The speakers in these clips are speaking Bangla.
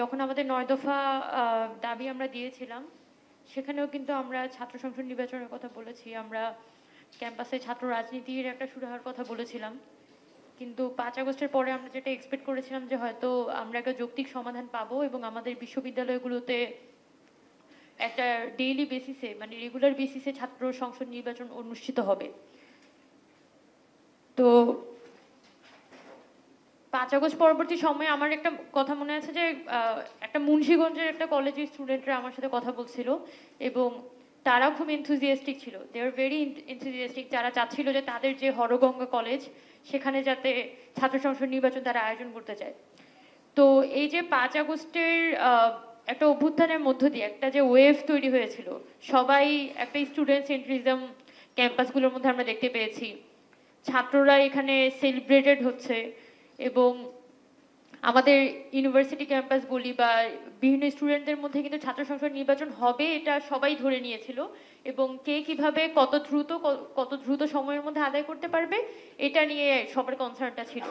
যখন আমাদের ৯ দফা দাবি আমরা দিয়েছিলাম, সেখানেও কিন্তু আমরা ছাত্র সংসদ নির্বাচনের কথা বলেছি। আমরা ক্যাম্পাসে ছাত্র রাজনীতির একটা শুরু হওয়ার কথা বলেছিলাম। কিন্তু ৫ আগস্টের পরে আমরা যেটা এক্সপেক্ট করেছিলাম যে হয়তো আমরা একটা যৌক্তিক সমাধান পাবো এবং আমাদের বিশ্ববিদ্যালয়গুলোতে একটা ডেইলি বেসিসে মানে রেগুলার বেসিসে ছাত্র সংসদ নির্বাচন অনুষ্ঠিত হবে। তো ৫ আগস্ট পরবর্তী সময়ে আমার একটা কথা মনে আছে যে একটা মুন্সিগঞ্জের একটা কলেজের স্টুডেন্টরা আমার সাথে কথা বলছিল এবং তারাও খুব এনথুজিয়াস্টিক ছিল। দে আর ভেরি এনথুজিয়াস্টিক, যারা চাচ্ছিল যে তাদের যে হরগঙ্গা কলেজ সেখানে যাতে ছাত্র সংসদ নির্বাচন তারা আয়োজন করতে চায়। তো এই যে ৫ আগস্টের একটা অভ্যুত্থানের মধ্য দিয়ে একটা যে ওয়েভ তৈরি হয়েছিল, সবাই একটা স্টুডেন্ট সেন্ট্রিজম ক্যাম্পাসগুলোর মধ্যে আমরা দেখতে পেয়েছি। ছাত্ররা এখানে সেলিব্রেটেড হচ্ছে এবং আমাদের ইউনিভার্সিটি ক্যাম্পাস বলি বা বিভিন্ন স্টুডেন্টদের মধ্যে কিন্তু ছাত্র সংসদ নির্বাচন হবে এটা সবাই ধরে নিয়েছিল এবং কে কিভাবে কত দ্রুত সময়ের মধ্যে আদায় করতে পারবে এটা নিয়ে সবার কনসার্নটা ছিল।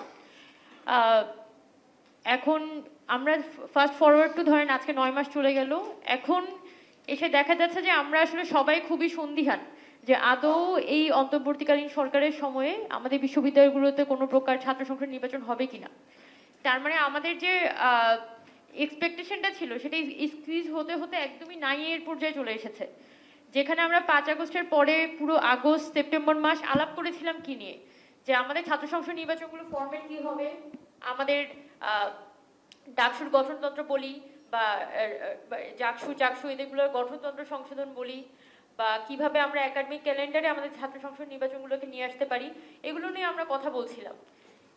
এখন আমরা ফাস্ট ফরওয়ার্ড টু ধরেন আজকে ৯ মাস চলে গেল, এখন এসে দেখা যাচ্ছে যে আমরা আসলে সবাই খুবই সন্দিহান যে আদৌ এই অন্তর্বর্তীকালীন সরকারের সময়ে আমাদের বিশ্ববিদ্যালয়গুলোতে কোনো প্রকার ছাত্র সংসদ নির্বাচন হবে কিনা। তার মানে আমাদের যে এক্সপেকটেশনটা ছিল সেটা স্কুইজ হতে হতে একদমই নাই এর পর্যায়ে চলে এসেছে। যেখানে আমরা ৫ আগস্টের পরে পুরো আগস্ট সেপ্টেম্বর মাস আলাপ করেছিলাম কি নিয়ে, যে আমাদের ছাত্র সংসদ নির্বাচনগুলো ফরম্যাট কি হবে, আমাদের ডাকসুর গঠনতন্ত্র বলি বা চাকসু এদেরগুলোর গঠনতন্ত্র সংশোধন বলি বা কিভাবে আমরা একাডেমিক ক্যালেন্ডারে আমাদের ছাত্র সংসদ নির্বাচনগুলোকে নিয়ে আসতে পারি, এগুলো নিয়ে আমরা কথা বলছিলাম।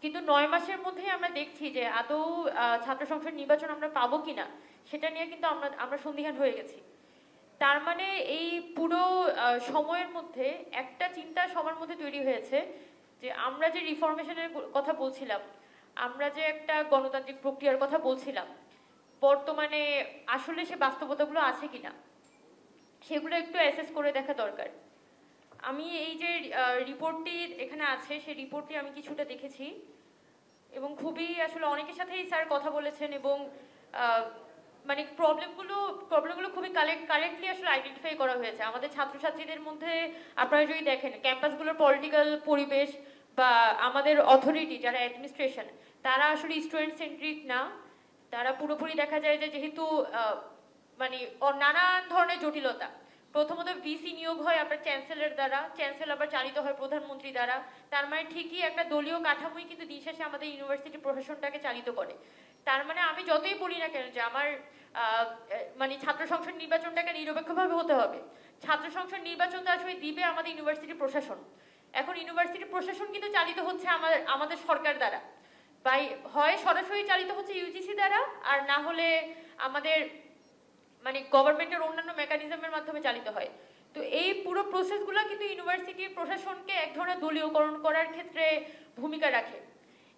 কিন্তু ৯ মাসের মধ্যেই আমরা দেখছি যে আদৌ ছাত্র সংসদ নির্বাচন আমরা পাবো কিনা সেটা নিয়ে কিন্তু আমরা সন্দিহান হয়ে গেছি। তার মানে এই পুরো সময়ের মধ্যে একটা চিন্তা সবার মধ্যে তৈরি হয়েছে যে আমরা যে রিফরমেশনের কথা বলছিলাম, আমরা যে একটা গণতান্ত্রিক প্রক্রিয়ার কথা বলছিলাম, বর্তমানে আসলে সে বাস্তবতাগুলো আছে কিনা সেগুলো একটু অ্যাসেস করে দেখা দরকার। আমি এই যে রিপোর্টটি এখানে আছে সেই রিপোর্টটি আমি কিছুটা দেখেছি এবং খুবই আসলে অনেকের সাথেই স্যার কথা বলেছেন এবং মানে প্রবলেমগুলো খুবই কারেক্টলি আসলে আইডেন্টিফাই করা হয়েছে আমাদের ছাত্রছাত্রীদের মধ্যে। আপনারা যদি দেখেন ক্যাম্পাসগুলোর পলিটিক্যাল পরিবেশ বা আমাদের অথরিটি যারা অ্যাডমিনিস্ট্রেশন, তারা আসলে স্টুডেন্ট সেন্ট্রিক না। তারা পুরোপুরি দেখা যায় যে যেহেতু মানে নানান ধরনের জটিলতা, প্রথমত ভিসি নিয়োগ হয় আপনার চ্যান্সেলর দ্বারা, চ্যান্সেলর আবার চালিত হয় প্রধানমন্ত্রী দ্বারা। তার মানে ঠিকই একটা দলীয় কাঠামোই কিন্তু দিন শেষে আমাদের ইউনিভার্সিটি প্রশাসনটাকে চালিত করে। তার মানে আমি যতই বলি না কেন যে আমার মানে ছাত্র সংসদ নির্বাচনটাকে নিরপেক্ষভাবে হতে হবে, ছাত্র সংসদ নির্বাচনটা আসলে দিবে আমাদের ইউনিভার্সিটি প্রশাসন। এখন ইউনিভার্সিটি প্রশাসন কিন্তু চালিত হচ্ছে আমাদের সরকার দ্বারা, বাই হয় সরাসরি চালিত হচ্ছে ইউজিসি দ্বারা, আর না হলে আমাদের মানে গভর্নমেন্টের অন্যান্য মেকানিজমের মাধ্যমে চালিত হয়। তো এই পুরো প্রসেসগুলো কিন্তু ইউনিভার্সিটির প্রশাসনকে এক ধরনের দলীয়করণ করার ক্ষেত্রে ভূমিকা রাখে।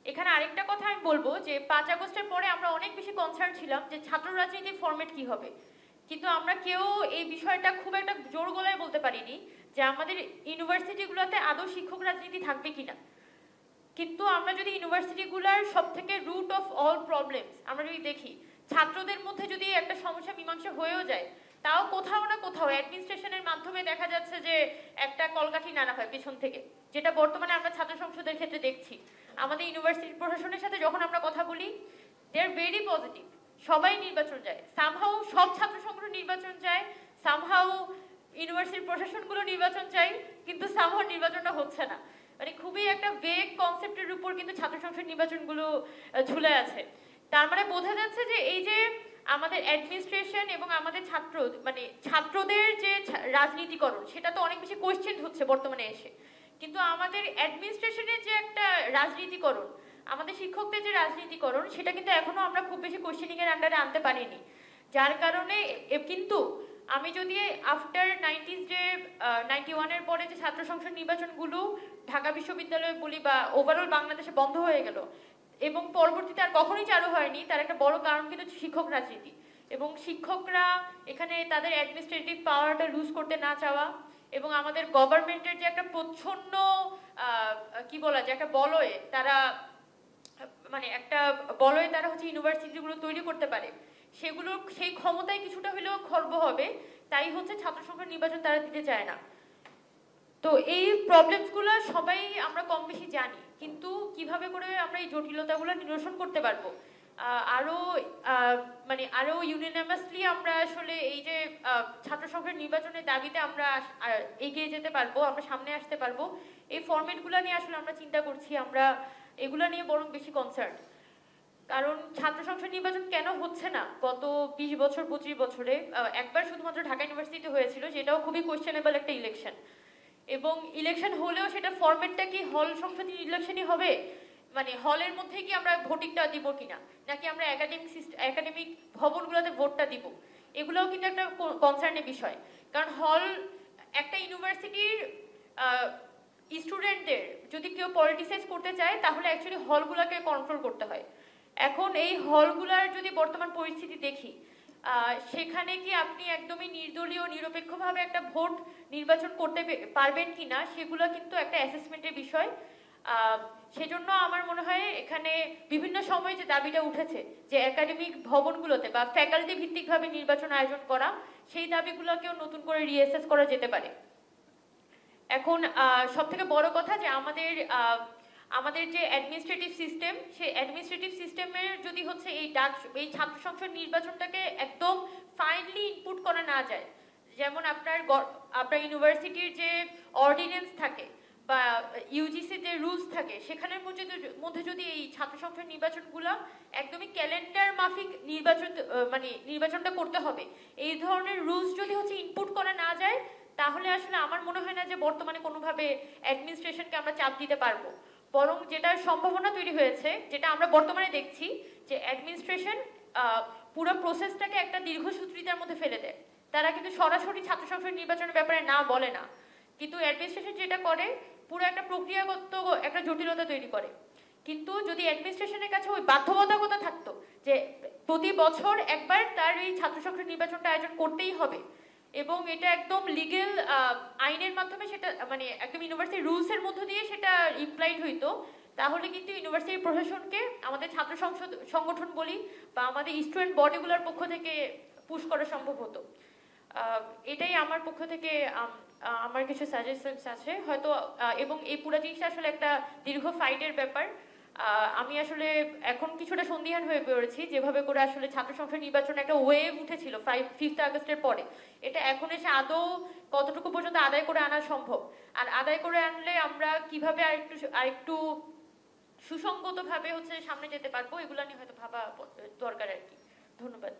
এখানে আরেকটা কথা আমি বলবো যে ৫ আগস্টের পরে আমরা অনেক বেশি কনসার্ন ছিলাম যে ছাত্র রাজনীতির ফরম্যাট কি হবে, কিন্তু আমরা কেউ এই বিষয়টা খুব একটা জোর গলায় বলতে পারিনি যে আমাদের ইউনিভার্সিটিগুলোতে আদৌ শিক্ষক রাজনীতি থাকবে কিনা। কিন্তু আমরা যদি ইউনিভার্সিটিগুলোর সব থেকে রুট অফ অল প্রবলেমস আমরা যদি দেখি, ছাত্রদের মধ্যে যদি একটা সমস্যা মীমাংসা হয়েও যায়, তাও কোথাও না কোথাও অ্যাডমিনিস্ট্রেশনের মাধ্যমে দেখা যাচ্ছে যে একটা কলকাঠি নাড়া হয় পেছন থেকে, যেটা বর্তমানে আমরা ছাত্র সংসদের ক্ষেত্রে দেখছি। আমাদের ইউনিভার্সিটি প্রশাসনের সাথে যখন আমরা কথা বলি, দে আর ভেরি পজিটিভ, সবাই নির্বাচন চায়, সামহাউ সব ছাত্র সংগঠন নির্বাচন চায়, সামহাউ ইউনিভার্সিটির প্রশাসনগুলো নির্বাচন চাই, কিন্তু সামহাউ নির্বাচনটা হচ্ছে না। মানে খুবই একটা ভেগ কনসেপ্টের উপর কিন্তু ছাত্র সংসদ নির্বাচনগুলো ঝুলে আছে। তার মানে বোঝা যাচ্ছে যে এই যে আমাদের অ্যাডমিনিস্ট্রেশন এবং আমাদের মানে ছাত্রদের যে রাজনীতিকরণ, সেটা তো অনেক বেশি কোয়েশ্চেন হচ্ছে বর্তমানে এসে। কিন্তু আমাদের অ্যাডমিনিস্ট্রেশনের যে একটা রাজনীতিকরণ, আমাদের শিক্ষকদের যে রাজনীতিকরণ, সেটা কিন্তু এখনো আমরা খুব বেশি কোয়েশ্চেনিং এর আন্ডারে আনতে পারিনি। যার কারণে কিন্তু আমি যদি আফটার 90s যে 91 এর পরে যে ছাত্র সংসদ নির্বাচনগুলো ঢাকা বিশ্ববিদ্যালয়ে বলি বা ওভারঅল বাংলাদেশে বন্ধ হয়ে গেল এবং পরবর্তীতে আর কখনোই চালু হয়নি, তার একটা বড় কারণ কিন্তু শিক্ষক রাজনীতি এবং শিক্ষকরা এখানে তাদের অ্যাডমিনিস্ট্রেটিভ পাওয়ারটা লুজ করতে না চাওয়া এবং আমাদের গভর্নমেন্টের যে একটা প্রচ্ছন্ন কি বলা যায় একটা বলয়ে তারা মানে একটা বলয়ে তারা হচ্ছে ইউনিভার্সিটিগুলো তৈরি করতে পারে, সেগুলো সেই ক্ষমতায় কিছুটা হলেও খর্ব হবে, তাই হচ্ছে ছাত্র সংসদ নির্বাচন তারা দিতে চায় না। তো এই প্রবলেমসগুলো সবাই আমরা কম বেশি জানি, কিন্তু কিভাবে করে আমরা এই জটিলতাগুলো নিরসন করতে পারবো, আরো মানে আরো ইউনিনামাসলি আমরা আসলে এই যে ছাত্র সংসদ নির্বাচনের দাবিতে আমরা এগিয়ে যেতে পারবো, আমরা সামনে আসতে পারবো, এই ফরম্যাটগুলো নিয়ে আসলে আমরা চিন্তা করছি। আমরা এগুলা নিয়ে বরং বেশি কনসার্ন। কারণ ছাত্র সংসদ নির্বাচন কেন হচ্ছে না গত 20 বছর 25 বছরে? একবার শুধুমাত্র ঢাকা ইউনিভার্সিটিতে হয়েছিল, যেটাও খুবই কোয়েশ্চেনেবল একটা ইলেকশন। এবং ইলেকশন হলেও সেটা ফরম্যাটটা কি হল সংসদীয় ইলেকশনই হবে, মানে হলের মধ্যে কি আমরা ভোটিংটা দিব কিনা, নাকি আমরা একাডেমিক ভবনগুলোতে ভোটটা দিব, এগুলোও কিন্তু একটা কনসার্নের বিষয়। কারণ হল একটা ইউনিভার্সিটির স্টুডেন্টদের যদি কেউ পলিটিসাইজ করতে চায় তাহলে অ্যাকচুয়ালি হলগুলোকে কন্ট্রোল করতে হয়। এখন এই হলগুলার যদি বর্তমান পরিস্থিতি দেখি, সেখানে কি আপনি একদমই নির্দলীয় নিরপেক্ষভাবে একটা ভোট নির্বাচন করতে পারবেন কিনা, সেগুলো কিন্তু একটা অ্যাসেসমেন্টের বিষয়। সেজন্য আমার মনে হয় এখানে বিভিন্ন সময় যে দাবিটা উঠেছে যে একাডেমিক ভবনগুলোতে বা ফ্যাকাল্টি ভিত্তিকভাবে নির্বাচন আয়োজন করা, সেই দাবিগুলোকেও নতুন করে রিঅ্যাসেস করা যেতে পারে। এখন সব থেকে বড় কথা যে আমাদের যে অ্যাডমিনিস্ট্রেটিভ সিস্টেম, সেই অ্যাডমিনিস্ট্রেটিভ সিস্টেমের যদি হচ্ছে এই ছাত্র সংসদ নির্বাচনটাকে একদম ফাইনলি ইনপুট করা না যায়, যেমন আপনার ইউনিভার্সিটির যে অর্ডিন্যান্স থাকে বা ইউজিসির যে রুলস থাকে, সেখানের মধ্যে যদি এই ছাত্র সংসদ নির্বাচনগুলো একদমই ক্যালেন্ডার মাফিক নির্বাচনটা করতে হবে, এই ধরনের রুলস যদি হচ্ছে ইনপুট করা না যায়, তাহলে আসলে আমার মনে হয় না যে বর্তমানে কোনোভাবে অ্যাডমিনিস্ট্রেশনকে আমরা চাপ দিতে পারবো। বরং যেটার সম্ভাবনা তৈরি হয়েছে, যেটা আমরা বর্তমানে দেখছি, যে অ্যাডমিনিস্ট্রেশন পুরো প্রসেসটাকে একটা দীর্ঘসূত্রিতার মধ্যে ফেলে দেয়। তারা কিন্তু সরাসরি ছাত্র সংসদ নির্বাচনের ব্যাপারে না বলে না, কিন্তু অ্যাডমিনিস্ট্রেশন যেটা করে পুরো একটা প্রক্রিয়াগত একটা জটিলতা তৈরি করে। কিন্তু যদি অ্যাডমিনিস্ট্রেশনের কাছে ওই বাধ্যবাধকতা থাকতো যে প্রতি বছর একবার তার এই ছাত্র সংসদ নির্বাচনটা আয়োজন করতেই হবে, এবং এটা একদম লিগেল আইনের মাধ্যমে, সেটা মানে একদম ইউনিভার্সিটি রুলস এর মধ্য দিয়ে সেটা ইমপ্লাইড হইতো, তাহলে কিন্তু ইউনিভার্সিটি প্রশাসনকে আমাদের ছাত্র সংগঠন বলি বা আমাদের স্টুডেন্ট বডিগুলোর পক্ষ থেকে পুশ করা সম্ভব হতো। এটাই আমার পক্ষ থেকে আমার কিছু সাজেশনস আছে হয়তো। এবং এই পুরো জিনিসটা আসলে একটা দীর্ঘ ফাইটের ব্যাপার। আমি আসলে এখন কিছুটা সন্দিহান হয়ে পড়েছি, যেভাবে করে আসলে ছাত্র সংসদ নির্বাচনে একটা ওয়েভ উঠেছিল 5th আগস্টের পরে, এটা এখন এসে আদৌ কতটুকু পর্যন্ত আদায় করে আনা সম্ভব, আর আদায় করে আনলে আমরা কিভাবে আরেকটু সুসংগতভাবে হচ্ছে সামনে যেতে পারবো, এগুলো নিয়ে হয়তো ভাবা দরকার আর কি। ধন্যবাদ।